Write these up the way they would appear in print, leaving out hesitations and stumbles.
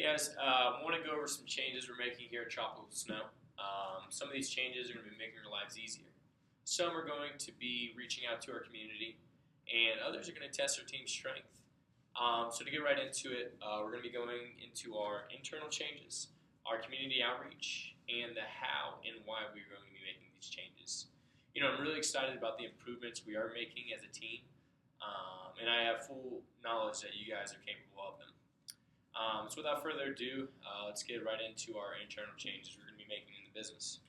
Guys, I want to go over some changes we're making here at Tropical Snow. Some of these changes are going to be making our lives easier. Some are going to be reaching out to our community, and others are going to test our team's strength. So to get right into it, we're going to be going into our internal changes, our community outreach, and the how and why we're going to be making these changes. I'm really excited about the improvements we are making as a team, and I have full knowledge that you guys are capable of them. So without further ado, let's get right into our internal changes we're going to be making in the business.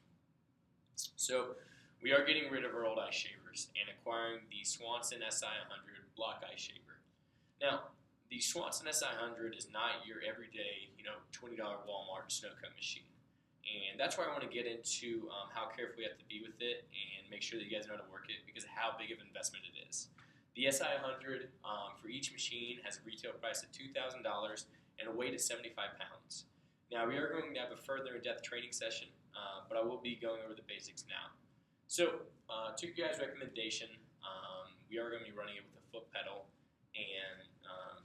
So we are getting rid of our old ice shavers and acquiring the Swanson SI100 block ice shaver. Now, the Swanson SI100 is not your everyday, $20 Walmart snow cone machine. And that's why I want to get into how careful you have to be with it and make sure that you guys know how to work it because of how big of an investment it is. The SI100 for each machine has a retail price of $2,000 and a weight of 75 pounds. Now, we are going to have a further in-depth training session, but I will be going over the basics now. So, to your guys' recommendation, we are going to be running it with a foot pedal, and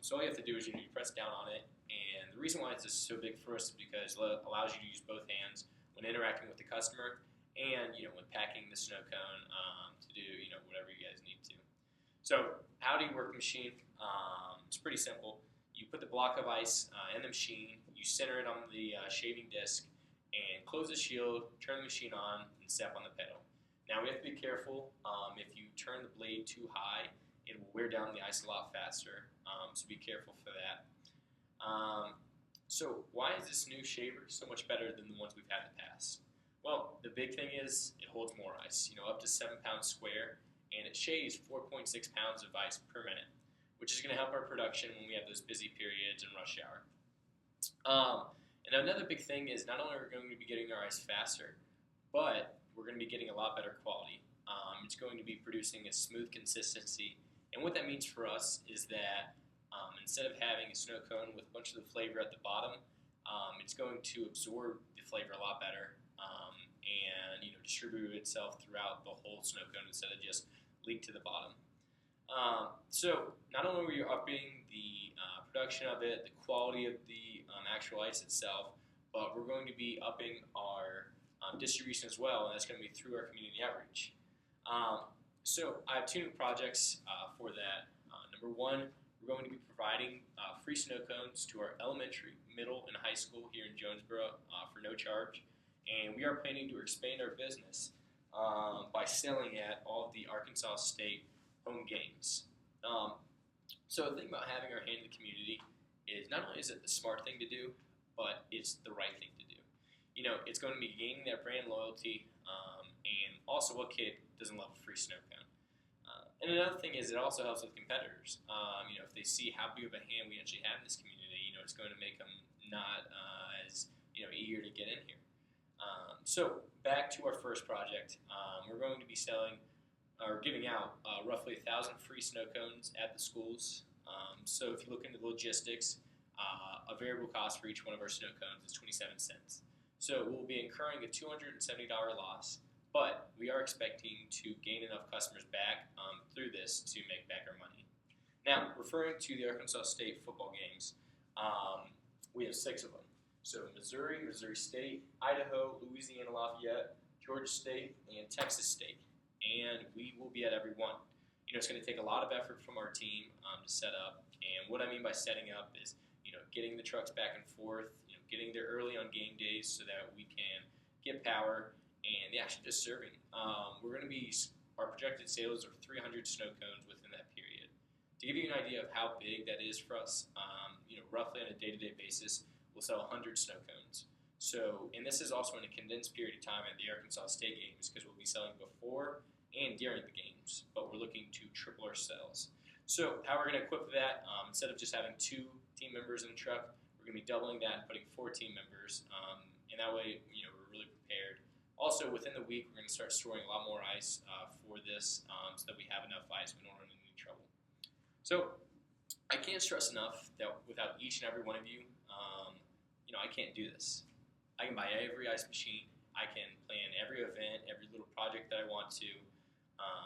so all you have to do is you press down on it, and the reason why it's just so big for us is because it allows you to use both hands when interacting with the customer and, when packing the snow cone to do, whatever you guys need to. So, how do you work the machine? It's pretty simple. You put the block of ice in the machine, you center it on the shaving disc, and close the shield, turn the machine on, and step on the pedal. Now we have to be careful. If you turn the blade too high, it will wear down the ice a lot faster, so be careful for that. So why is this new shaver so much better than the ones we've had in the past? Well, the big thing is it holds more ice, up to 7 pounds square, and it shaves 4.6 pounds of ice per minute, which is going to help our production when we have those busy periods and rush hour. And another big thing is not only are we going to be getting our ice faster, but we're going to be getting a lot better quality. It's going to be producing a smooth consistency, and what that means for us is that instead of having a snow cone with a bunch of the flavor at the bottom, it's going to absorb the flavor a lot better and distribute itself throughout the whole snow cone instead of just leak to the bottom. So not only are we upping the production of it, the quality of the actual ice itself, but we're going to be upping our distribution as well, and that's going to be through our community outreach. So I have 2 new projects for that. Number one, we're going to be providing free snow cones to our elementary, middle, and high school here in Jonesboro for no charge, and we are planning to expand our business by selling at all of the Arkansas State home games. So the thing about having our hand in the community is not only is it the smart thing to do, but it's the right thing to do. It's going to be gaining that brand loyalty, and also what kid doesn't love a free snow cone? And another thing is it also helps with competitors. If they see how big of a hand we actually have in this community, it's going to make them not as eager to get in here. So back to our first project, we're going to be selling or giving out roughly 1,000 free snow cones at the schools. So if you look into the logistics, a variable cost for each one of our snow cones is 27 cents. So we'll be incurring a $270 loss, but we are expecting to gain enough customers back through this to make back our money. Now, referring to the Arkansas State football games, we have 6 of them. So Missouri, Missouri State, Idaho, Louisiana Lafayette, Georgia State, and Texas State. And we will be at every one. It's going to take a lot of effort from our team to set up. And what I mean by setting up is, getting the trucks back and forth, getting there early on game days so that we can get power and actually just serving. We're going to be, our projected sales are 300 snow cones within that period. To give you an idea of how big that is for us, roughly on a day-to-day basis, we'll sell 100 snow cones. So, and this is also in a condensed period of time at the Arkansas State games because we'll be selling before and during the games, but we're looking to triple our sales. So how we're going to equip that, instead of just having 2 team members in the truck, we're going to be doubling that and putting 4 team members, and that way, we're really prepared. Also, within the week, we're going to start storing a lot more ice for this so that we have enough ice we don't run into any trouble. So I can't stress enough that without each and every one of you, I can't do this. I can buy every ice machine. I can plan every event, every little project that I want to.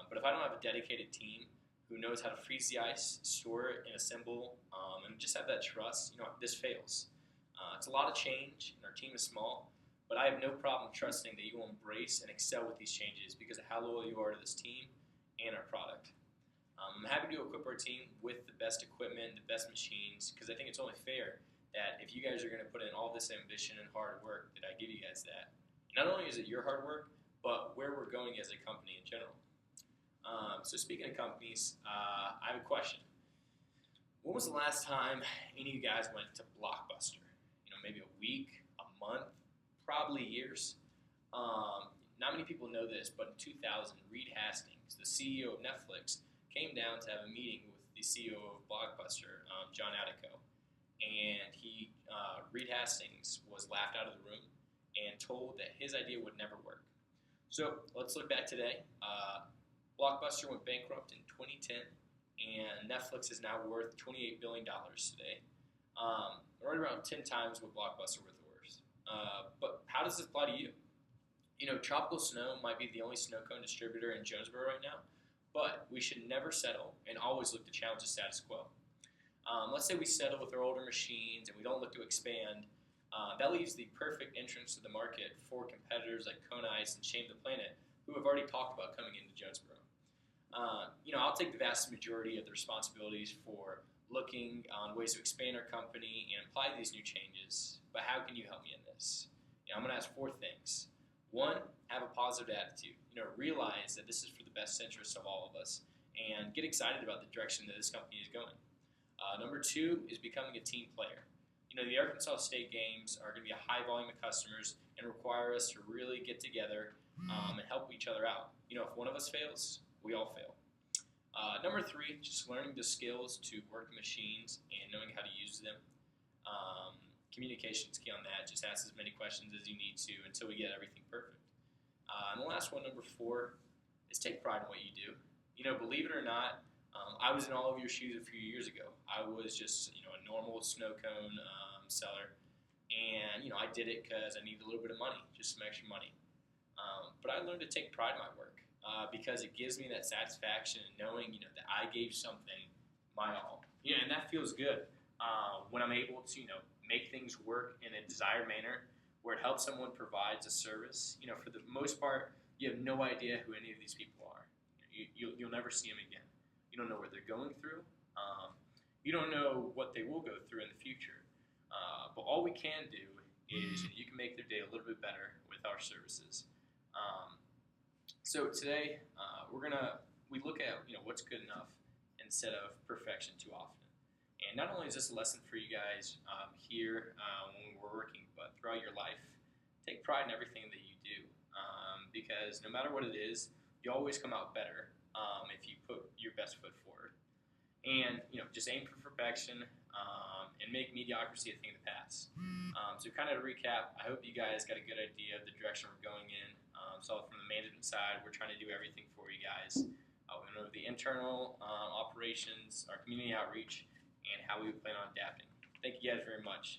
But if I don't have a dedicated team who knows how to freeze the ice, store it, and assemble, and just have that trust, this fails. It's a lot of change, and our team is small, but I have no problem trusting that you will embrace and excel with these changes because of how loyal you are to this team and our product. I'm happy to equip our team with the best equipment, the best machines, because I think it's only fair that if you guys are going to put in all this ambition and hard work, that I give you guys that. Not only is it your hard work, but where we're going as a company in general. So speaking of companies, I have a question. When was the last time any of you guys went to Blockbuster? Maybe a week, a month, probably years. Not many people know this, but in 2000, Reed Hastings, the CEO of Netflix, came down to have a meeting with the CEO of Blockbuster, John Attico, and Reed Hastings was laughed out of the room and told that his idea would never work. So let's look back today. Blockbuster went bankrupt in 2010, and Netflix is now worth $28 billion today. Right around 10 times what Blockbuster was worth. But how does this apply to you? Tropical Snow might be the only snow cone distributor in Jonesboro right now, but we should never settle and always look to challenge the status quo. Let's say we settle with our older machines and we don't look to expand. That leaves the perfect entrance to the market for competitors like Kona Ice and Shame the Planet, who have already talked about coming into Jonesboro. I'll take the vast majority of the responsibilities for looking on ways to expand our company and apply these new changes, but how can you help me in this? I'm going to ask 4 things. 1, have a positive attitude. Realize that this is for the best interest of all of us, and get excited about the direction that this company is going. Number 2 is becoming a team player. The Arkansas State games are going to be a high volume of customers and require us to really get together and help each other out. If one of us fails, we all fail. Number 3, just learning the skills to work machines and knowing how to use them. Communication is key on that. Just ask as many questions as you need to until we get everything perfect. And the last one, number 4, is take pride in what you do. Believe it or not, I was in all of your shoes a few years ago. I was just a normal snow cone seller, and I did it because I needed a little bit of money, just some extra money. But I learned to take pride in my work because it gives me that satisfaction in knowing that I gave something my all. And that feels good when I'm able to make things work in a desired manner where it helps someone provides a service. For the most part, you have no idea who any of these people are. You'll never see them again. You don't know what they're going through. You don't know what they will go through in the future. But all we can do is you can make their day a little bit better with our services. So today we look at what's good enough instead of perfection too often. And not only is this a lesson for you guys here when we're working, but throughout your life, take pride in everything that you do because no matter what it is, you always come out better if you put your best foot forward. And just aim for perfection and make mediocrity a thing of the past. So kind of to recap, I hope you guys got a good idea of the direction we're going in. So from the management side, we're trying to do everything for you guys. We know the internal operations, our community outreach, and how we plan on adapting. Thank you guys very much.